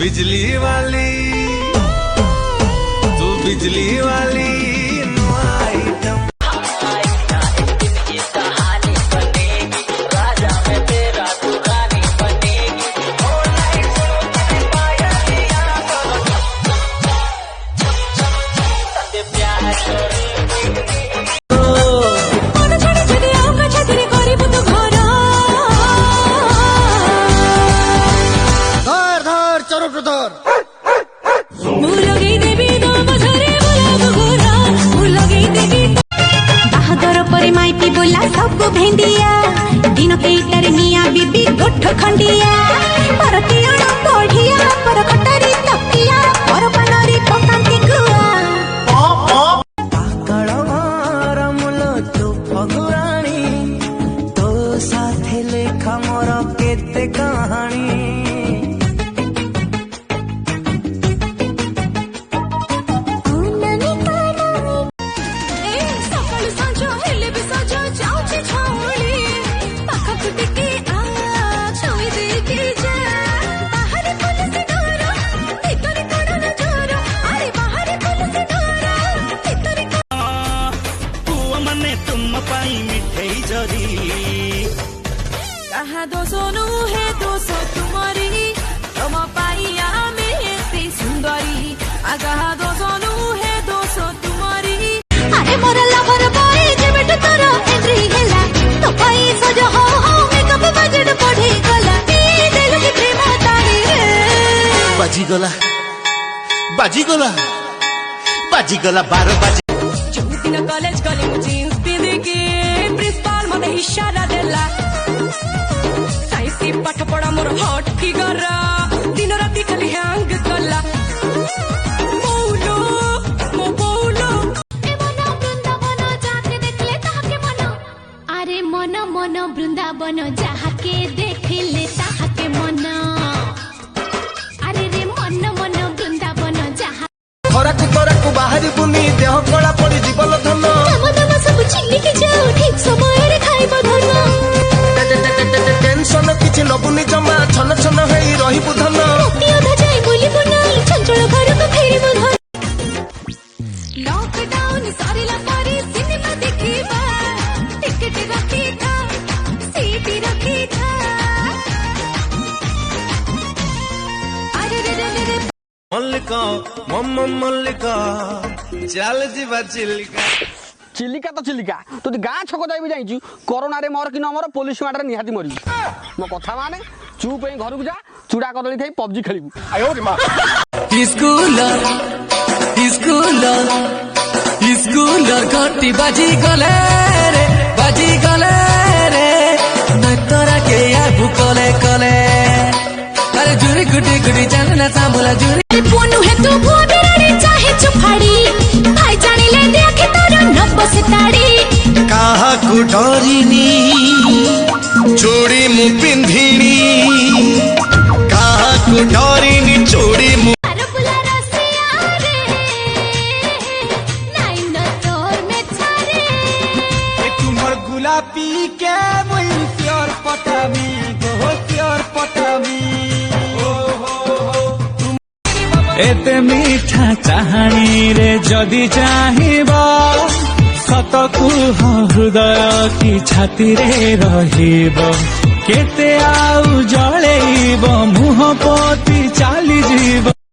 बिजली वाली तू बिजली वाली सब भेंडिया दिन केटर निया बीबी गोठ खंडिया पर तियण बढ़िया पर खटारी तकिया पर बनरी पकांती गुआ पाकळ मारमुल तू फगुराणी तो साथे लेखा मोर केते कहानी मिठाई जरी कहा दोसो नु है दोसो तुम्हारी तुम पाइया में एते सुंदरी कहा दोसो नु है दोसो तुम्हारी अरे मोर लवर बॉय जेबेट तोरा एंट्री हैला तो पाई सजो हो मेकअप बजट पढ़े गला ई दिल की प्रेम तारी बाजी गला बाजी गला बाजी गला 12 बाजी जो दिन कॉलेज गली मु जींस पिंदी के प्रिंसिपल मते इशारा देला साइंस की पाठ पढ़ा मोर हॉट फिगर दिन राती खाली हैंग कला बोलो मो बोलो ए मन वृंदावन जाके देखले ताके मन अरे मन मन वृंदावन जाके देखले ताके मन अरे रे मन मन वृंदावन जाहा खराकु बाहरी बुनी देह कला पड़ी जीवन धन कामदाम सब चिल्लिके जाओ ठीक समय रे खाइबो धन टेंशन किछि नबुनी जमा छन छन हेई रहिबु धन राती अधा जाई बोलिबो नाही चंचल घर को फेरिबो धन लॉकडाउन सारिला पारी सिनेमा देखिबा टिकट रखी था सीट रखी था अरे रे रे रे मल्लिका मम्मा मल्लिका चल जीवा चिल्लिका चिल्लिका तो चिल्लिका तू गाँ छक जाई जाइछु कोरोना रे मर कि न मर पुलिस माडरे निहाती मरी मो कथा माने चुप पे घर को जा चूड़ा कदली खाई पबजी खेलिबू आयो रे मां स्कूलर घंटी बाजी गले रे नतरा के आबू कले कले अरे जुरी गुडी गुडी जानना सामुला जुरी पोनु है तू भोदरे चाहे चुफाड़ी भाई जानिले देखे तोर नब्बो सिताड़ी काहा को डरिनी चूड़ी मु पिंधिनी काहा को डरिनी चूड़ी मु अरबुला रसिया रे नाइन तोर में छारे ए तुमर गुलाबी के मुई प्यार पटामी गो प्यार पटामी एते मीठा चाहानी रे जदि चाहिबा सतकु हृदय की छाती रे रहिब केते आउ जळेइब मुह पति चाली जीव